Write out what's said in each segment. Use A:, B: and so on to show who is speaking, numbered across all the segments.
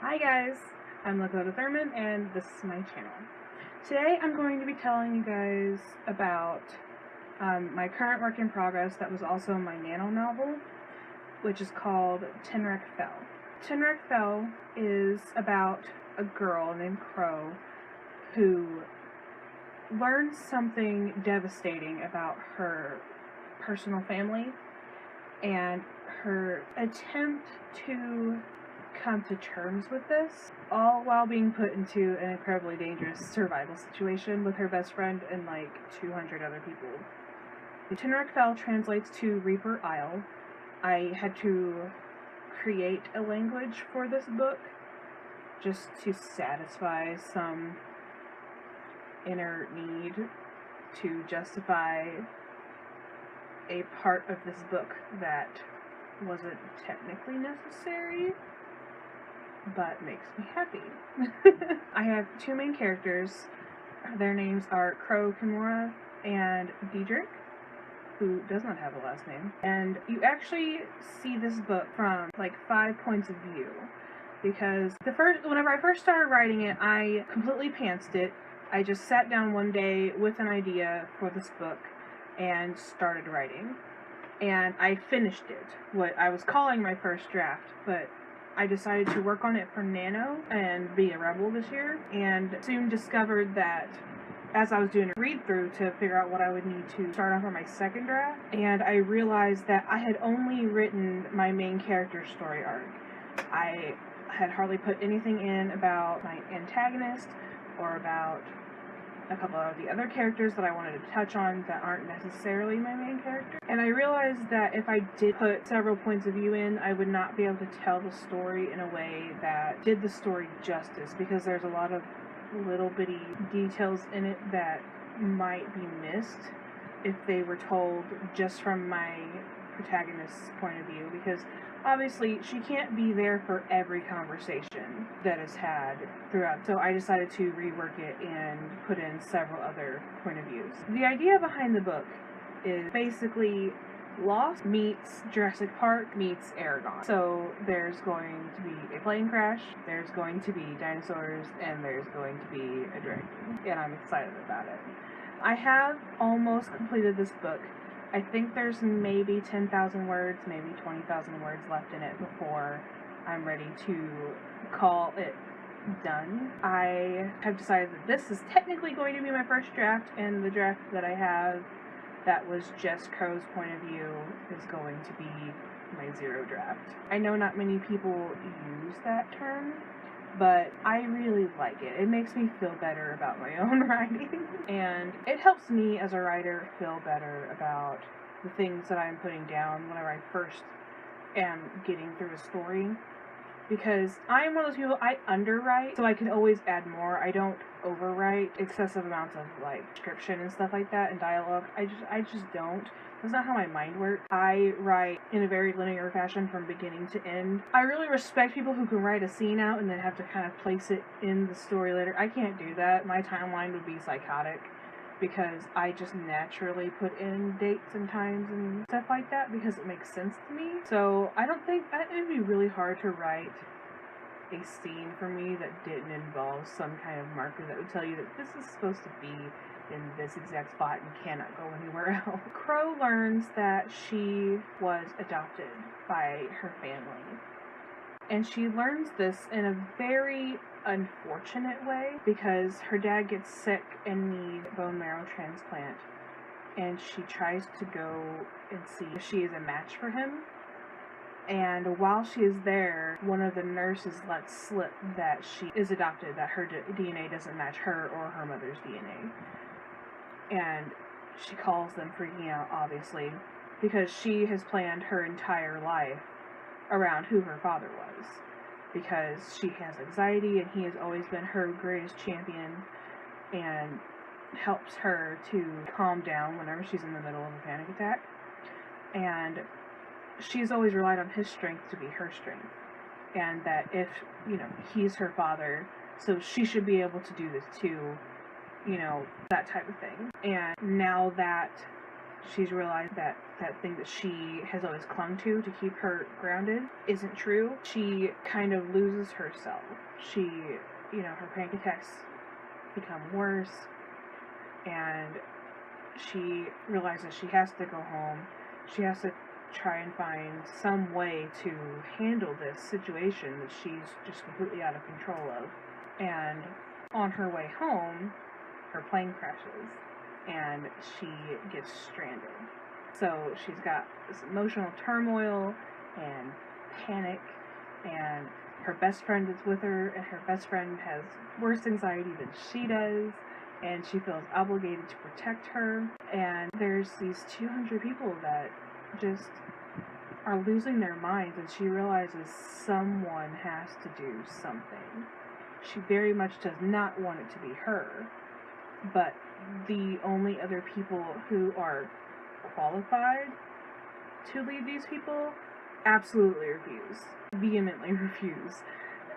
A: Hi guys, I'm Lakota Thurman and this is my channel. Today I'm going to be telling you guys about my current work in progress that was also my nano novel, which is called Tenrak Fell. Tenrak Fell is about a girl named Crow who learns something devastating about her personal family and her attempt to come to terms with this, all while being put into an incredibly dangerous survival situation with her best friend and like 200 other people. The Tenrak Fell translates to Reaper Isle. I had to create a language for this book just to satisfy some inner need to justify a part of this book that wasn't technically necessary, but makes me happy. I have two main characters. Their names are Crow Kimura and Diedrich, who does not have a last name. And you actually see this book from like 5 points of view, because whenever I first started writing it, I completely pantsed it. I just sat down one day with an idea for this book and started writing. And I finished it, what I was calling my first draft, but I decided to work on it for Nano and be a rebel this year, and soon discovered that as I was doing a read-through to figure out what I would need to start off on my second draft, and I realized that I had only written my main character's story arc. I had hardly put anything in about my antagonist or about a couple of the other characters that I wanted to touch on that aren't necessarily my main character. And I realized that if I did put several points of view in, I would not be able to tell the story in a way that did the story justice, because there's a lot of little bitty details in it that might be missed if they were told just from my protagonist's point of view, because obviously she can't be there for every conversation that is had throughout. So I decided to rework it and put in several other point of views. The idea behind the book is basically Lost meets Jurassic Park meets Aragon. So there's going to be a plane crash, there's going to be dinosaurs, and there's going to be a dragon. And I'm excited about it. I have almost completed this book. I think there's maybe 10,000 words, maybe 20,000 words left in it before I'm ready to call it done. I have decided that this is technically going to be my first draft, and the draft that I have that was just Crow's point of view is going to be my zero draft. I know not many people use that term, but I really like it. It makes me feel better about my own writing, and it helps me as a writer feel better about the things that I'm putting down whenever I first am getting through a story, because I am one of those people, I underwrite, so I can always add more. I don't overwrite excessive amounts of like description and stuff like that and dialogue. I just don't. That's not how my mind works. I write in a very linear fashion from beginning to end. I really respect people who can write a scene out and then have to kind of place it in the story later. I can't do that. My timeline would be psychotic, because I just naturally put in dates and times and stuff like that because it makes sense to me. So I don't think it would be really hard to write a scene for me that didn't involve some kind of marker that would tell you that this is supposed to be in this exact spot and cannot go anywhere else. Crow learns that she was adopted by her family, and she learns this in a very unfortunate way because her dad gets sick and needs a bone marrow transplant, and she tries to go and see if she is a match for him. And while she is there, one of the nurses lets slip that she is adopted, that her DNA doesn't match her or her mother's DNA. And she calls them, freaking out, obviously, because she has planned her entire life around who her father was, because she has anxiety and he has always been her greatest champion and helps her to calm down whenever she's in the middle of a panic attack. And she's always relied on his strength to be her strength, and that if, he's her father, so she should be able to do this too, that type of thing. And now that she's realized that that thing that she has always clung to keep her grounded isn't true. She kind of loses herself. She, her panic attacks become worse, and she realizes she has to go home. She has to try and find some way to handle this situation that she's just completely out of control of. And on her way home, her plane crashes, and she gets stranded. So she's got this emotional turmoil and panic, and her best friend is with her, and her best friend has worse anxiety than she does, and she feels obligated to protect her. And there's these 200 people that just are losing their minds, and she realizes someone has to do something. She very much does not want it to be her, but the only other people who are qualified to lead these people absolutely refuse, vehemently refuse,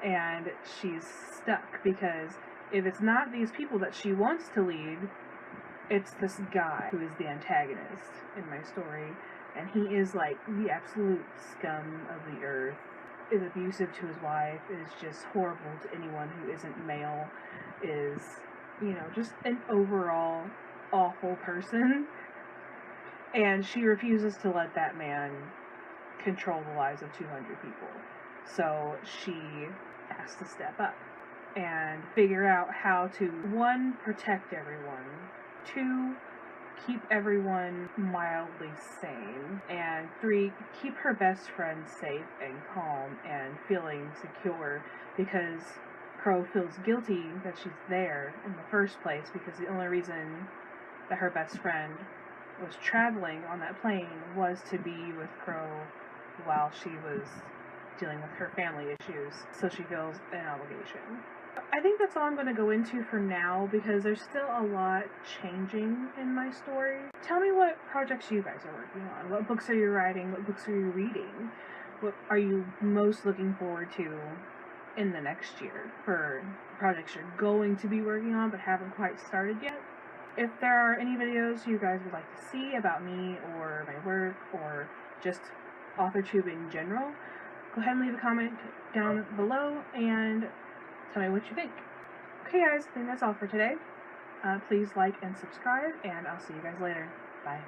A: and she's stuck because if it's not these people that she wants to lead, it's this guy who is the antagonist in my story, and he is like the absolute scum of the earth, is abusive to his wife, is just horrible to anyone who isn't male, is, just an overall awful person, and she refuses to let that man control the lives of 200 people. So she has to step up and figure out how to, 1, protect everyone, 2, keep everyone mildly sane, and 3, keep her best friend safe and calm and feeling secure, because Crow feels guilty that she's there in the first place, because the only reason that her best friend was traveling on that plane was to be with Crow while she was dealing with her family issues, so she feels an obligation. I think that's all I'm going to go into for now, because there's still a lot changing in my story. Tell me what projects you guys are working on. What books are you writing? What books are you reading? What are you most looking forward to in the next year for projects you're going to be working on but haven't quite started yet? If there are any videos you guys would like to see about me or my work or just AuthorTube in general, go ahead and leave a comment down below and tell me what you think. Okay guys, I think that's all for today. Please like and subscribe, and I'll see you guys later. Bye.